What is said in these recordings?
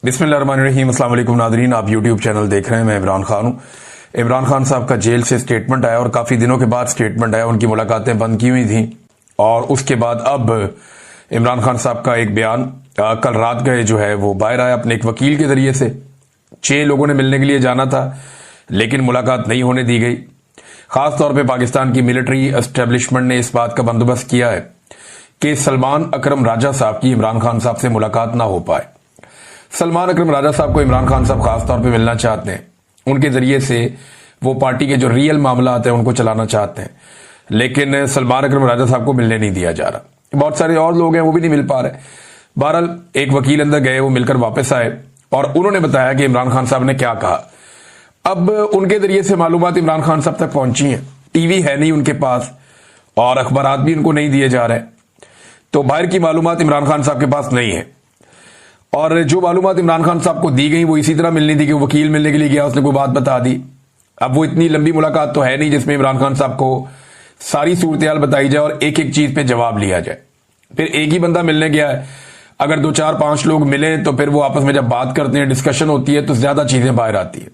बिस्मिल्लाहिर्रहमानिर्रहीम। अस्सलाम वालेकुम नादरीन, आप यूट्यूब चैनल देख रहे हैं। मैं इमरान खान हूं। इमरान खान साहब का जेल से स्टेटमेंट आया और काफी दिनों के बाद स्टेटमेंट आया। उनकी मुलाकातें बंद की हुई थी और उसके बाद अब इमरान खान साहब का एक बयान कल रात गए जो है वो बाहर आया अपने एक वकील के जरिए से। 6 लोगों ने मिलने के लिए जाना था लेकिन मुलाकात नहीं होने दी गई। खासतौर पर पाकिस्तान की मिलिट्री एस्टेब्लिशमेंट ने इस बात का बंदोबस्त किया है कि सलमान अकरम राजा साहब की इमरान खान साहब से मुलाकात ना हो पाए। सलमान अकरम राजा साहब को इमरान खान साहब खासतौर पे मिलना चाहते हैं। उनके जरिए से वो पार्टी के जो रियल मामला आते हैं उनको चलाना चाहते हैं, लेकिन सलमान अकरम राजा साहब को मिलने नहीं दिया जा रहा। बहुत सारे और लोग हैं वो भी नहीं मिल पा रहे। बहरहाल एक वकील अंदर गए, वो मिलकर वापस आए और उन्होंने बताया कि इमरान खान साहब ने क्या कहा। अब उनके जरिए से मालूमात इमरान खान साहब तक पहुंची हैं। टीवी है नहीं उनके पास और अखबारात भी उनको नहीं दिए जा रहे, तो बाहर की मालूमात इमरान खान साहब के पास नहीं है। और जो मालूमात इमरान खान साहब को दी गई वो इसी तरह मिलनी थी कि वकील मिलने के लिए गया, उसने कोई बात बता दी। अब वो इतनी लंबी मुलाकात तो है नहीं जिसमें इमरान खान साहब को सारी सूरत बताई जाए और एक एक चीज पे जवाब लिया जाए। फिर एक ही बंदा मिलने गया है, अगर 2 4 5 लोग मिले तो फिर वो आपस में जब बात करते हैं, डिस्कशन होती है, तो ज्यादा चीजें बाहर आती है।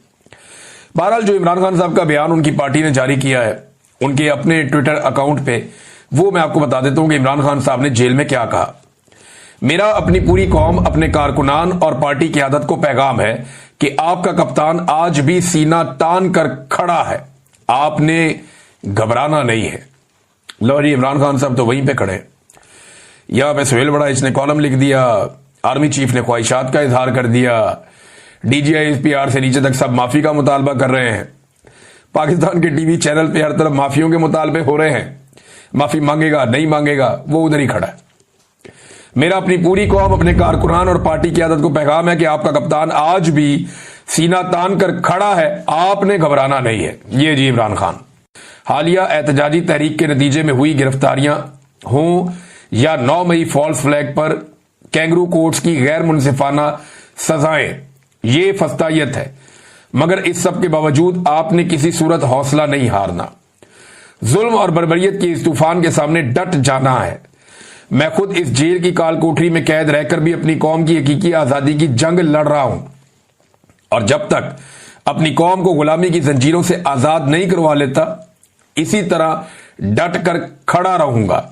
बहरहाल जो इमरान खान साहब का बयान उनकी पार्टी ने जारी किया है उनके अपने ट्विटर अकाउंट पे, वो मैं आपको बता देता हूं कि इमरान खान साहब ने जेल में क्या कहा। मेरा अपनी पूरी कौम, अपने कारकुनान और पार्टी की आदत को पैगाम है कि आपका कप्तान आज भी सीना तान कर खड़ा है, आपने घबराना नहीं है। लो जी, इमरान खान साहब तो वहीं पे खड़े। यहां पे सुहेल बड़ा इसने कॉलम लिख दिया, आर्मी चीफ ने ख्वाहिशात का इजहार कर दिया, डीजीआई एसपीआर से नीचे तक सब माफी का मुतालबा कर रहे हैं। पाकिस्तान के टीवी चैनल पे हर तरफ माफियों के मुतालबे हो रहे हैं। माफी मांगेगा नहीं मांगेगा वो उधर ही खड़ा है। मेरा अपनी पूरी कौम, अपने कारकुनान और पार्टी की आदत को पैगाम है कि आपका कप्तान आज भी सीना तान कर खड़ा है, आपने घबराना नहीं है। ये जी इमरान खान। हालिया एहतजाजी तहरीक के नतीजे में हुई गिरफ्तारियां हों या 9 मई फॉल्स फ्लैग पर कैंगरू कोर्ट्स की गैर मुनसिफाना सजाएं, ये फस्तायत है, मगर इस सब के बावजूद आपने किसी सूरत हौसला नहीं हारना। जुल्म और बर्बरियत के इस तूफान के सामने डट जाना है। मैं खुद इस जेल की काल कोठरी में कैद रहकर भी अपनी कौम की हकीकी आजादी की जंग लड़ रहा हूं और जब तक अपनी कौम को गुलामी की जंजीरों से आजाद नहीं करवा लेता, इसी तरह डट कर खड़ा रहूंगा।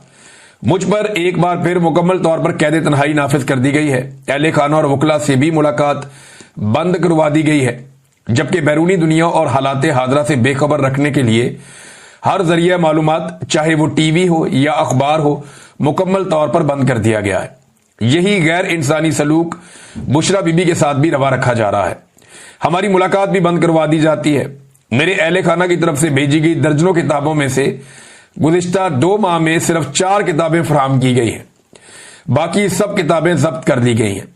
मुझ पर एक बार फिर मुकम्मल तौर पर कैद तन्हाई नाफिज कर दी गई है। अहले खाना और वकला से भी मुलाकात बंद करवा दी गई है, जबकि बैरूनी दुनिया और हालात हाजरा से बेखबर रखने के लिए हर जरिया मालूमात, चाहे वो टीवी हो या अखबार हो, मुकम्मल तौर पर बंद कर दिया गया है। यही गैर इंसानी सलूक बुशरा बीबी के साथ भी रवा रखा जा रहा है। हमारी मुलाकात भी बंद करवा दी जाती है। मेरे अहले खाना की तरफ से भेजी गई दर्जनों किताबों में से गुज़िश्ता 2 माह में सिर्फ 4 किताबें फराहम की गई हैं, बाकी सब किताबें जब्त कर दी गई हैं।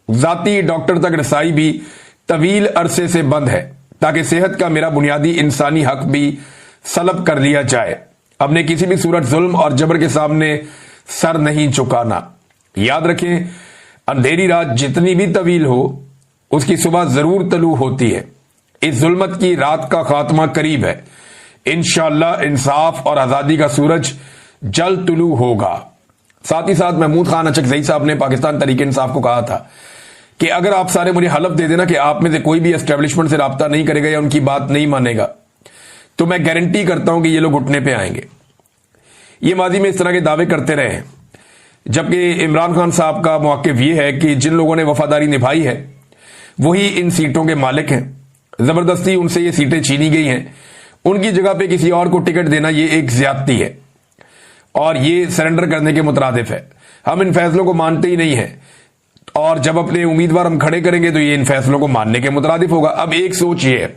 जाती डॉक्टर तक रसाई भी तवील अरसे से बंद है ताकि सेहत का मेरा बुनियादी इंसानी हक भी सलब कर लिया जाए। अपने किसी भी सूरत जुल्म और जबर के सामने सर नहीं झुकाना। याद रखें, अंधेरी रात जितनी भी तवील हो उसकी सुबह जरूर तलू होती है। इस जुल्मत की रात का खात्मा करीब है। इंशाअल्लाह इंसाफ और आजादी का सूरज जल्द तुलू होगा। साथ ही साथ महमूद खान अचकजई साहब ने पाकिस्तान तहरीक इंसाफ को कहा था कि अगर आप सारे मुझे हलफ दे देना कि आप में से कोई भी एस्टेब्लिशमेंट से राब्ता नहीं करेगा या उनकी बात नहीं मानेगा, तो मैं गारंटी करता हूं कि ये लोग घुटने पे आएंगे। ये माजी में इस तरह के दावे करते रहे हैं, जबकि इमरान खान साहब का मौक़िफ़ ये है कि जिन लोगों ने वफादारी निभाई है वही इन सीटों के मालिक हैं। जबरदस्ती उनसे ये सीटें छीनी गई हैं, उनकी जगह पे किसी और को टिकट देना ये एक ज्यादती है और ये सरेंडर करने के मुतरादिफ है। हम इन फैसलों को मानते ही नहीं है और जब अपने उम्मीदवार हम खड़े करेंगे तो ये इन फैसलों को मानने के मुतरादिफ होगा। अब एक सोच ये है।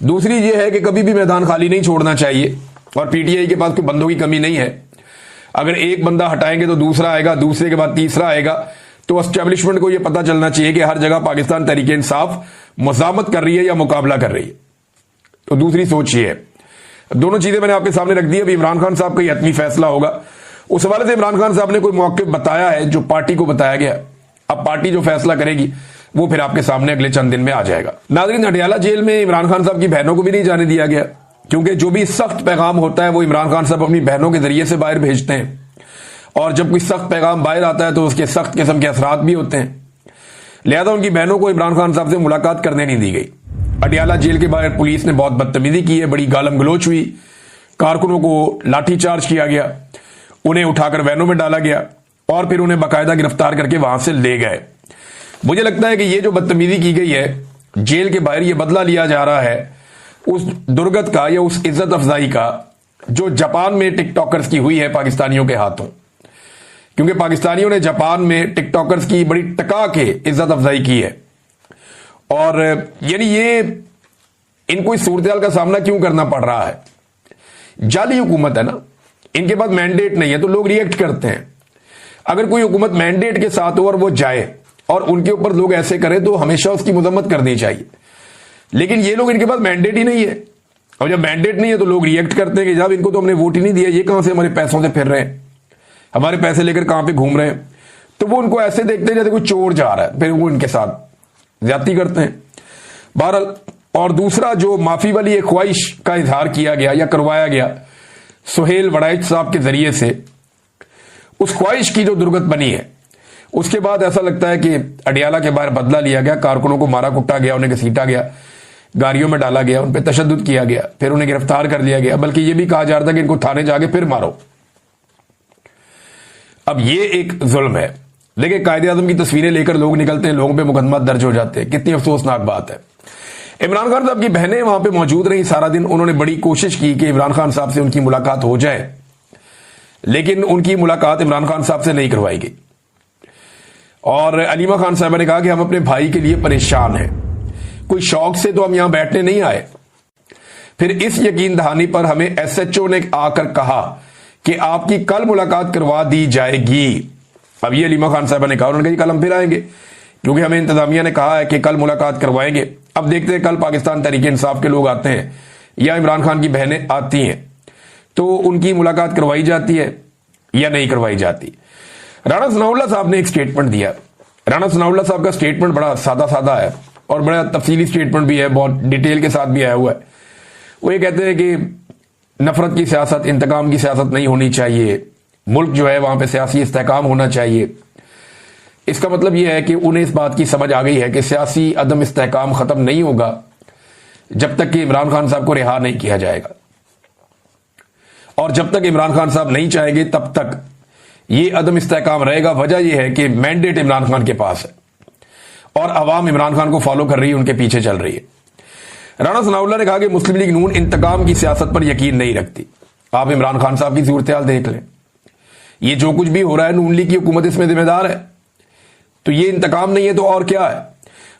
दूसरी ये है कि कभी भी मैदान खाली नहीं छोड़ना चाहिए और पीटीआई के पास कोई बंदों की कमी नहीं है। अगर एक बंदा हटाएंगे तो दूसरा आएगा, दूसरे के बाद तीसरा आएगा, तो एस्टेब्लिशमेंट को यह पता चलना चाहिए कि हर जगह पाकिस्तान तहरीक इंसाफ मुज़ामत कर रही है या मुकाबला कर रही है। तो दूसरी सोच ये है। दोनों चीजें मैंने आपके सामने रख दी। अभी इमरान खान साहब का हतमी फैसला होगा, उस हवाले से इमरान खान साहब ने कोई मौक़िफ़ बताया है जो पार्टी को बताया गया। अब पार्टी जो फैसला करेगी वो फिर आपके सामने अगले चंद दिन में आ जाएगा। नाज़रीन, हटियाला जेल में इमरान खान साहब की बहनों को भी नहीं जाने दिया गया, क्योंकि जो भी सख्त पैगाम होता है वो इमरान खान साहब अपनी बहनों के जरिए से बाहर भेजते हैं और जब कोई सख्त पैगाम बाहर आता है तो उसके सख्त किस्म के असरात भी होते हैं। लिहाजा उनकी बहनों को इमरान खान साहब से मुलाकात करने नहीं दी गई। अडियाला जेल के बाहर पुलिस ने बहुत बदतमीजी की है, बड़ी गालम गलोच हुई, कारकुनों को लाठीचार्ज किया गया, उन्हें उठाकर वैनों में डाला गया और फिर उन्हें बाकायदा गिरफ्तार करके वहां से ले गए। मुझे लगता है कि ये जो बदतमीजी की गई है जेल के बाहर, ये बदला लिया जा रहा है उस दुर्गत का या उस इज्जत अफजाई का जो जापान में टिकटॉकर्स की हुई है पाकिस्तानियों के हाथों। क्योंकि पाकिस्तानियों ने जापान में टिकटॉकर्स की बड़ी टका के इज्जत अफजाई की है। और यानी ये इनको इस सूरत का सामना क्यों करना पड़ रहा है? जाली हुकूमत है ना, इनके पास मैंडेट नहीं है तो लोग रिएक्ट करते हैं। अगर कोई हुकूमत मैंडेट के साथ हो और वो जाए और उनके ऊपर लोग ऐसे करें तो हमेशा उसकी मजम्मत करनी चाहिए। लेकिन ये लोग, इनके पास मैंडेट ही नहीं है, और जब मैंडेट नहीं है तो लोग रिएक्ट करते हैं कि जब इनको तो हमने वोट ही नहीं दिया, ये कहां से हमारे पैसों से फिर रहे हैं, हमारे पैसे लेकर कहां पे घूम रहे हैं। तो वो उनको ऐसे देखते हैं जैसे कोई चोर जा रहा है, फिर वो इनके साथ ज्यादती करते हैं। बहरहाल, और दूसरा जो माफी वाली एक ख्वाहिश का इजहार किया गया या करवाया गया सुहेल वड़ाइच साहब के जरिए से, उस ख्वाहिश की जो दुर्गत बनी है, उसके बाद ऐसा लगता है कि अडियाला के बाहर बदला लिया गया, कारकुनों को मारा कुटा गया, उन्हें घसीटा गया, गाड़ियों में डाला गया, उन पर तशद्दुद किया गया, फिर उन्हें गिरफ्तार कर लिया गया, बल्कि यह भी कहा जा रहा था कि इनको थाने जाके फिर मारो। अब ये एक जुल्म है। देखिए, कायदे आजम की तस्वीरें लेकर लोग निकलते हैं, लोगों पे मुकदमा दर्ज हो जाते हैं, कितनी अफसोसनाक बात है। इमरान खान साहब की बहनें वहां पे मौजूद रही सारा दिन, उन्होंने बड़ी कोशिश की कि इमरान खान साहब से उनकी मुलाकात हो जाए, लेकिन उनकी मुलाकात इमरान खान साहब से नहीं करवाई गई। और अलीमा खान साहब ने कहा कि हम अपने भाई के लिए परेशान हैं, कोई शौक से तो हम यहां बैठने नहीं आए। फिर इस यकीन दहानी पर हमें एसएचओ ने आकर कहा कि आपकी कल मुलाकात करवा दी जाएगी। अब ये अलीमा खान साहब ने कहा, उन्होंने कहा कल हम फिर आएंगे, क्योंकि हमें इंतजामिया ने कहा है कि कल मुलाकात करवाएंगे। अब देखते हैं कल पाकिस्तान तहरीक इंसाफ के लोग आते हैं या इमरान खान की बहनें आती हैं तो उनकी मुलाकात करवाई जाती है या नहीं करवाई जाती। राणा सनाउल्लाह साहब ने एक स्टेटमेंट दिया। राणा सनाउल्लाह साहब का स्टेटमेंट बड़ा सादा सादा है और बड़ा तफसीली स्टेटमेंट भी है, बहुत डिटेल के साथ भी आया हुआ है। वो ये कहते हैं कि नफरत की सियासत, इंतकाम की सियासत नहीं होनी चाहिए, मुल्क जो है वहां पे सियासी इस्तेहकाम होना चाहिए। इसका मतलब यह है कि उन्हें इस बात की समझ आ गई है कि सियासी अदम इस्तेहकाम खत्म नहीं होगा जब तक कि इमरान खान साहब को रिहा नहीं किया जाएगा, और जब तक इमरान खान साहब नहीं चाहेंगे तब तक ये अदम इस्तेहकाम रहेगा। वजह यह है कि मैंडेट इमरान खान के पास है और अवाम इमरान खान को फॉलो कर रही है, उनके पीछे चल रही है। राणा सनाउल्लाह ने कहा कि मुस्लिम लीग नून इंतकाम की सियासत पर यकीन नहीं रखती। आप इमरान खान साहब की सूरत हाल देख लें, ये जो कुछ भी हो रहा है नून लीग की हुकूमत इसमें जिम्मेदार है। तो ये इंतकाम नहीं है तो और क्या है?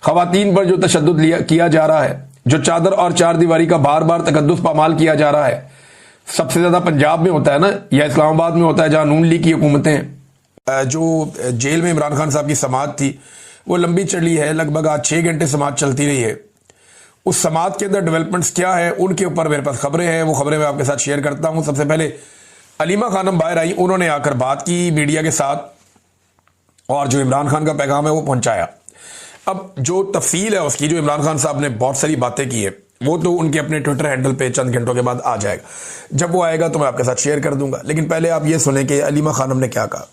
खवातीन पर जो तशद्दुद किया जा रहा है, जो चादर और चार दीवारी का बार बार तकद्दुस पामाल किया जा रहा है, सबसे ज्यादा पंजाब में होता है ना, या इस्लामाबाद में होता है जहां नून लीग की हुकूमतें। जो जेल में इमरान खान साहब की समाअत थी वो लंबी चली है, लगभग आज 6 घंटे समाअत चलती रही है। उस समाअत के अंदर डेवलपमेंट्स क्या है उनके ऊपर मेरे पास खबरें हैं, वो खबरें मैं आपके साथ शेयर करता हूं। सबसे पहले अलीमा खानम बाहर आई, उन्होंने आकर बात की मीडिया के साथ और जो इमरान खान का पैगाम है वो पहुंचाया। अब जो तफसील है उसकी, जो इमरान खान साहब ने बहुत सारी बातें की है, वो तो उनके अपने ट्विटर हैंडल पे चंद घंटों के बाद आ जाएगा। जब वो आएगा तो मैं आपके साथ शेयर कर दूंगा। लेकिन पहले आप ये सुने कि अलीमा खानम ने क्या कहा।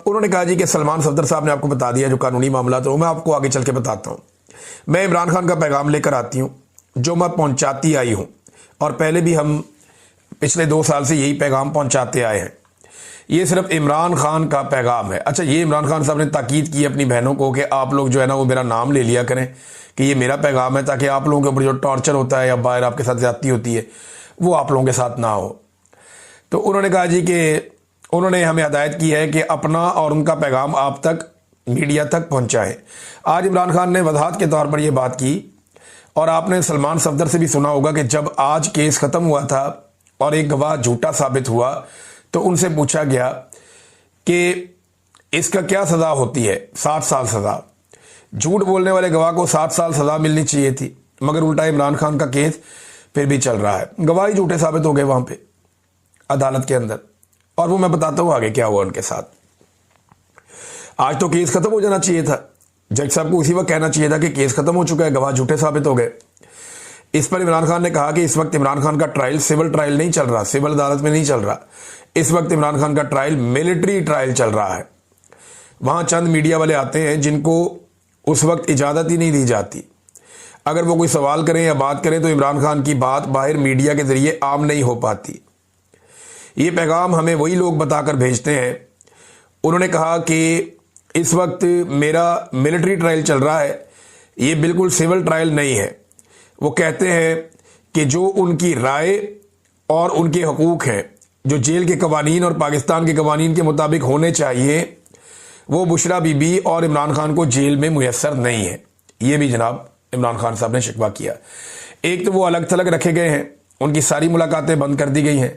उन्होंने कहा जी कि सलमान सफदर साहब ने आपको बता दिया जो कानूनी मामला, तो मैं आपको आगे चल के बताता हूँ। मैं इमरान खान का पैगाम लेकर आती हूँ जो मैं पहुँचाती आई हूँ, और पहले भी हम पिछले 2 साल से यही पैगाम पहुँचाते आए हैं। ये सिर्फ इमरान खान का पैगाम है। अच्छा, ये इमरान खान साहब ने ताकीद की अपनी बहनों को कि आप लोग जो है ना वो मेरा नाम ले लिया करें कि ये मेरा पैगाम है, ताकि आप लोगों के ऊपर जो टॉर्चर होता है या बाहर आपके साथ ज्यादती होती है वो आप लोगों के साथ ना हो। तो उन्होंने कहा जी कि उन्होंने हमें हदायत की है कि अपना और उनका पैगाम आप तक, मीडिया तक पहुंचाएं। आज इमरान खान ने वजाहत के तौर पर यह बात की, और आपने सलमान सफदर से भी सुना होगा कि जब आज केस खत्म हुआ था और एक गवाह झूठा साबित हुआ तो उनसे पूछा गया कि इसका क्या सजा होती है। 7 साल सजा। झूठ बोलने वाले गवाह को 7 साल सजा मिलनी चाहिए थी, मगर उल्टा इमरान खान का केस फिर भी चल रहा है। गवाही झूठे साबित हो गए वहां पे अदालत के अंदर, और वो मैं बताता हूं आगे क्या हुआ उनके साथ। आज तो केस खत्म हो जाना चाहिए था, जज साहब को उसी वक्त कहना चाहिए था कि केस खत्म हो चुका है, गवाह झूठे साबित हो गए। इस पर इमरान खान ने कहा कि इस वक्त इमरान खान का ट्रायल सिविल ट्रायल नहीं चल रहा, सिविल अदालत में नहीं चल रहा, इस वक्त इमरान खान का ट्रायल मिलिट्री ट्रायल चल रहा है। वहां चंद मीडिया वाले आते हैं जिनको उस वक्त इजाज़त ही नहीं दी जाती। अगर वो कोई सवाल करें या बात करें तो इमरान खान की बात बाहर मीडिया के ज़रिए आम नहीं हो पाती। ये पैगाम हमें वही लोग बताकर भेजते हैं। उन्होंने कहा कि इस वक्त मेरा मिलिट्री ट्रायल चल रहा है, ये बिल्कुल सिविल ट्रायल नहीं है। वो कहते हैं कि जो उनकी राय और उनके हकूक़ हैं, जो जेल के कवानीन और पाकिस्तान के कवानीन के मुताबिक होने चाहिए, वो बुशरा बीबी और इमरान खान को जेल में मुयस्सर नहीं है। ये भी जनाब इमरान खान साहब ने शिकवा किया। एक तो वो अलग थलग रखे गए हैं, उनकी सारी मुलाकातें बंद कर दी गई हैं,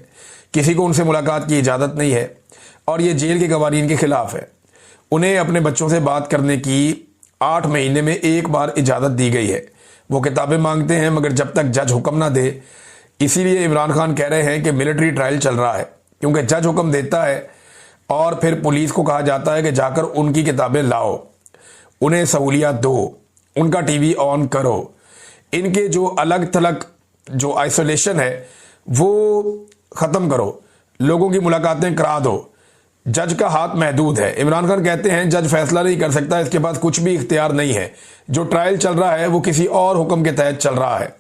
किसी को उनसे मुलाकात की इजाज़त नहीं है और ये जेल के कवानीन के खिलाफ है। उन्हें अपने बच्चों से बात करने की 8 महीने में एक बार इजाज़त दी गई है। वो किताबें मांगते हैं मगर जब तक जज हुक्म ना दे, इसीलिए इमरान खान कह रहे हैं कि मिलिट्री ट्रायल चल रहा है, क्योंकि जज हुक्म देता है और फिर पुलिस को कहा जाता है कि जाकर उनकी किताबें लाओ, उन्हें सहूलियात दो, उनका टीवी ऑन करो। इनके जो अलग थलग जो आइसोलेशन है वो ख़त्म करो, लोगों की मुलाकातें करा दो। जज का हाथ महदूद है। इमरान खान कहते हैं जज फैसला नहीं कर सकता, इसके पास कुछ भी इख्तियार नहीं है। जो ट्रायल चल रहा है वो किसी और हुक्म के तहत चल रहा है।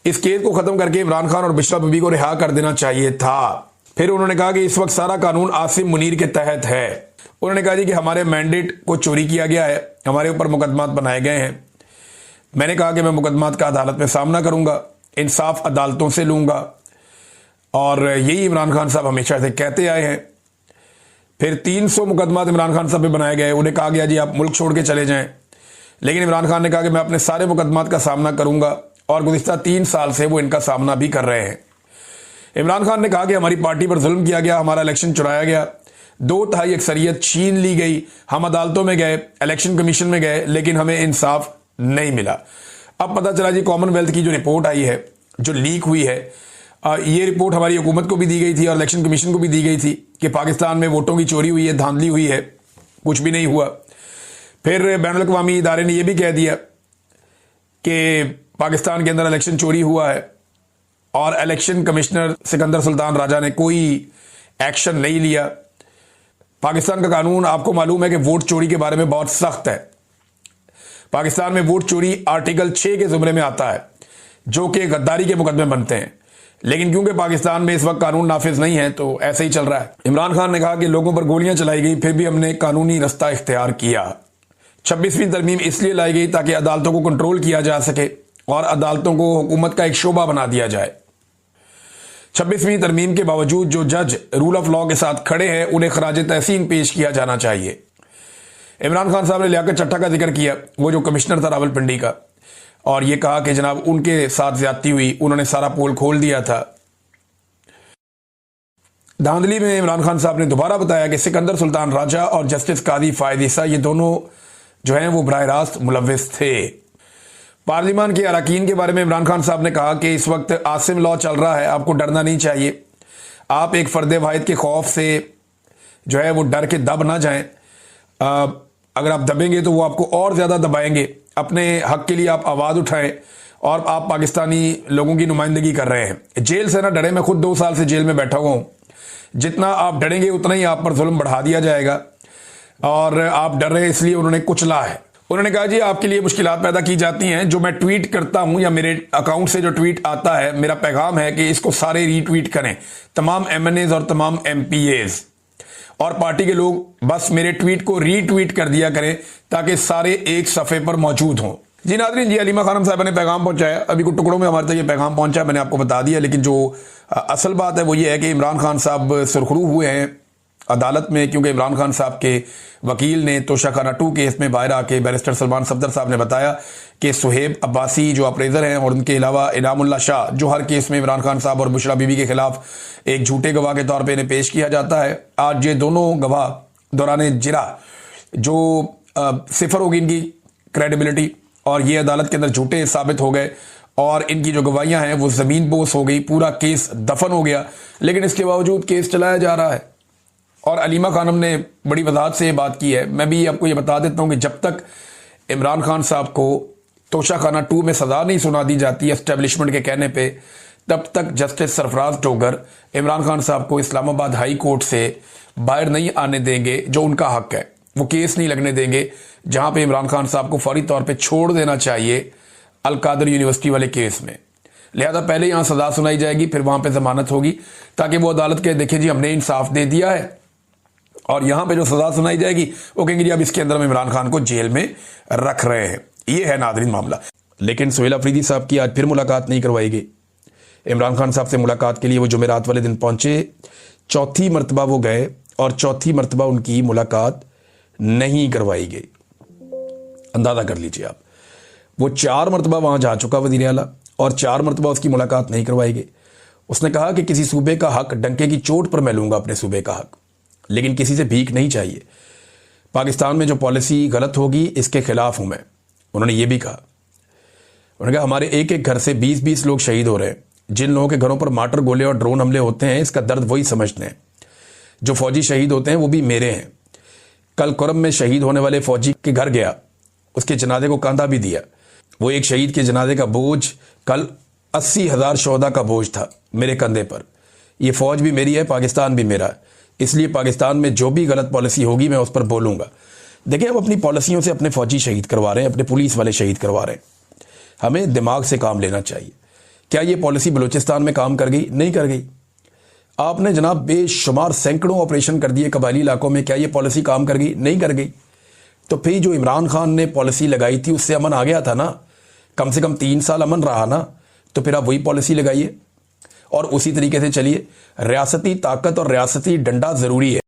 इस केस को ख़त्म करके इमरान खान और बुशरा बीबी को रिहा कर देना चाहिए था। फिर उन्होंने कहा कि इस वक्त सारा कानून आसिम मुनीर के तहत है। उन्होंने कहा जी कि हमारे मैंडेट को चोरी किया गया है, हमारे ऊपर मुकदमात बनाए गए हैं। मैंने कहा कि मैं मुकदमात का अदालत में सामना करूंगा, इंसाफ अदालतों से लूंगा, और यही इमरान खान साहब हमेशा से कहते आए हैं। फिर 300 मुकदमात इमरान खान साहब पे बनाए गए। उन्हें कहा गया जी आप मुल्क छोड़ के चले जाएं, लेकिन इमरान खान ने कहा कि मैं अपने सारे मुकदमात का सामना करूंगा, और गुज़िश्ता 3 साल से वो इनका सामना भी कर रहे हैं। इमरान खान ने कहा कि हमारी पार्टी पर जुल्म किया गया, हमारा इलेक्शन चुराया गया, 2/3 अक्सरियत छीन ली गई, हम अदालतों में गए, इलेक्शन कमीशन में गए, लेकिन हमें इंसाफ नहीं मिला। अब पता चला जी कॉमनवेल्थ की जो रिपोर्ट आई है, जो लीक हुई है, ये रिपोर्ट हमारी हुकूमत को भी दी गई थी और इलेक्शन कमीशन को भी दी गई थी कि पाकिस्तान में वोटों की चोरी हुई है, धांधली हुई है, कुछ भी नहीं हुआ। फिर बैनुल अक़वामी इदारे ने यह भी कह दिया कि पाकिस्तान के अंदर इलेक्शन चोरी हुआ है, और इलेक्शन कमिश्नर सिकंदर सुल्तान राजा ने कोई एक्शन नहीं लिया। पाकिस्तान का कानून आपको मालूम है कि वोट चोरी के बारे में बहुत सख्त है। पाकिस्तान में वोट चोरी आर्टिकल 6 के जुमरे में आता है, जो कि गद्दारी के मुकदमे बनते हैं, लेकिन क्योंकि पाकिस्तान में इस वक्त कानून नाफिज नहीं है तो ऐसे ही चल रहा है। इमरान खान ने कहा कि लोगों पर गोलियां चलाई गई, फिर भी हमने कानूनी रास्ता इख्तियार किया। 26वीं तरमीम इसलिए लाई गई ताकि अदालतों को कंट्रोल किया जा सके और अदालतों को हुकूमत का एक शोबा बना दिया जाए। 26वीं तरमीम के बावजूद जो जज रूल ऑफ लॉ के साथ खड़े हैं उन्हें खराज तहसीन पेश किया जाना चाहिए। इमरान खान साहब ने लियाकत चट्टा का जिक्र किया, वो जो कमिश्नर था रावलपिंडी का, और ये कहा कि जनाब उनके साथ ज्यादती हुई, उन्होंने सारा पोल खोल दिया था। धांधली में इमरान खान साहब ने दोबारा बताया कि सिकंदर सुल्तान राजा और जस्टिस कादी फायद ईसा ये दोनों जो हैं वो बराह रास्त मुलव्विस थे। पार्लिमान के अरकान के बारे में इमरान खान साहब ने कहा कि इस वक्त आसिम लॉ चल रहा है, आपको डरना नहीं चाहिए। आप एक फर्द वाहिद के खौफ से जो है वो डर के दब ना जाएं। अगर आप दबेंगे तो वो आपको और ज़्यादा दबाएंगे। अपने हक के लिए आप आवाज़ उठाएं, और आप पाकिस्तानी लोगों की नुमाइंदगी कर रहे हैं। जेल से ना डरे, मैं खुद 2 साल से जेल में बैठा हुआ हूँ। जितना आप डरेंगे उतना ही आप पर जुल्म बढ़ा दिया जाएगा, और आप डर रहे हैं इसलिए उन्होंने कुचला है। उन्होंने कहा जी आपके लिए मुश्किलात पैदा की जाती हैं, जो मैं ट्वीट करता हूं या मेरे अकाउंट से जो ट्वीट आता है, मेरा पैगाम है कि इसको सारे रीट्वीट करें, तमाम MNAs और तमाम MPAs और पार्टी के लोग बस मेरे ट्वीट को रीट्वीट कर दिया करें ताकि सारे एक सफ़े पर मौजूद हों। जी नाज़रीन, जी अलीमा खानम साहब ने पैगाम पहुंचाया। अभी कुछ टुकड़ों में हमारे तक ये पैगाम पहुंचा, मैंने आपको बता दिया, लेकिन जो असल बात है वो ये है कि इमरान खान साहब सुरखरू हुए हैं अदालत में, क्योंकि इमरान खान साहब के वकील ने तोशाखाना 2 केस में बाहर आके बैरिस्टर सलमान सफदर साहब ने बताया कि सुहेब अब्बासी जो अप्रेजर हैं, और उनके अलावा इनामुल्लाह शाह जो हर केस में इमरान खान साहब और बुशरा बीबी के खिलाफ एक झूठे गवाह के तौर पर इन्हें पेश किया जाता है। आज ये दोनों गवाह दौरान जिरा जो सिफर होगी इनकी क्रेडिबिलिटी, और ये अदालत के अंदर झूठे साबित हो गए, और इनकी जो गवाहियां हैं वो ज़मीन बोस हो गई, पूरा केस दफन हो गया। लेकिन इसके बावजूद केस चलाया जा रहा है, और अलीमा खानम ने बड़ी वजाहत से ये बात की है। मैं भी आपको ये बता देता हूँ कि जब तक इमरान खान साहब को तोशाखाना 2 में सज़ा नहीं सुना दी जाती एस्टेब्लिशमेंट के कहने पे, तब तक जस्टिस सरफराज टोगर इमरान खान साहब को इस्लामाबाद हाई कोर्ट से बाहर नहीं आने देंगे, जो उनका हक है। वो केस नहीं लगने देंगे जहां पे इमरान खान साहब को फौरी तौर पे छोड़ देना चाहिए अल-कादर यूनिवर्सिटी वाले केस में। लिहाजा पहले यहां सजा सुनाई जाएगी, फिर वहां पे जमानत होगी, ताकि वो अदालत के देखे जी हमने इंसाफ दे दिया है। और यहां पे जो सजा सुनाई जाएगी वो कहेंगे जी अब इसके अंदर हम इमरान खान को जेल में रख रहे हैं। ये है नादरीन मामला। लेकिन सुहेल अफरीदी साहब की आज फिर मुलाकात नहीं करवाई गई। इमरान खान साहब से मुलाकात के लिए वो जुमेरात वाले दिन पहुंचे, चौथी मरतबा वो गए और चौथी मरतबा उनकी मुलाकात नहीं करवाई गई। अंदाजा कर लीजिए आप, वो 4 मरतबा वहां जा चुका वज़ीर आला और 4 मरतबा उसकी मुलाकात नहीं करवाई गई। उसने कहा कि किसी सूबे का हक डंके की चोट पर मैं लूंगा, अपने सूबे का हक, लेकिन किसी से भीख नहीं चाहिए। पाकिस्तान में जो पॉलिसी गलत होगी इसके खिलाफ हूं मैं। उन्होंने ये भी कहा, उन्होंने कहा हमारे एक एक घर से 20-20 लोग शहीद हो रहे हैं। जिन लोगों के घरों पर मार्टर गोले और ड्रोन हमले होते हैं इसका दर्द वही समझते हैं। जो फौजी शहीद होते हैं वो भी मेरे हैं। कल कुरम में शहीद होने वाले फौजी के घर गया, उसके जनाजे को कंधा भी दिया। वो एक शहीद के जनाजे का बोझ कल 80,000 शोहदा का बोझ था मेरे कंधे पर। ये फौज भी मेरी है, पाकिस्तान भी मेरा है, इसलिए पाकिस्तान में जो भी गलत पॉलिसी होगी मैं उस पर बोलूंगा। देखिए, हम अपनी पॉलिसियों से अपने फौजी शहीद करवा रहे हैं, अपने पुलिस वाले शहीद करवा रहे हैं। हमें दिमाग से काम लेना चाहिए। क्या ये पॉलिसी बलूचिस्तान में काम कर गई? नहीं कर गई। आपने जनाब बेशुमार सैकड़ों ऑपरेशन कर दिए कबायली इलाकों में, क्या ये पॉलिसी काम कर गई? नहीं कर गई। तो फिर जो इमरान खान ने पॉलिसी लगाई थी उससे अमन आ गया था ना, कम से कम 3 साल अमन रहा ना, तो फिर आप वही पॉलिसी लगाइए और उसी तरीके से चलिए। रियासती ताकत और रियासती डंडा जरूरी है।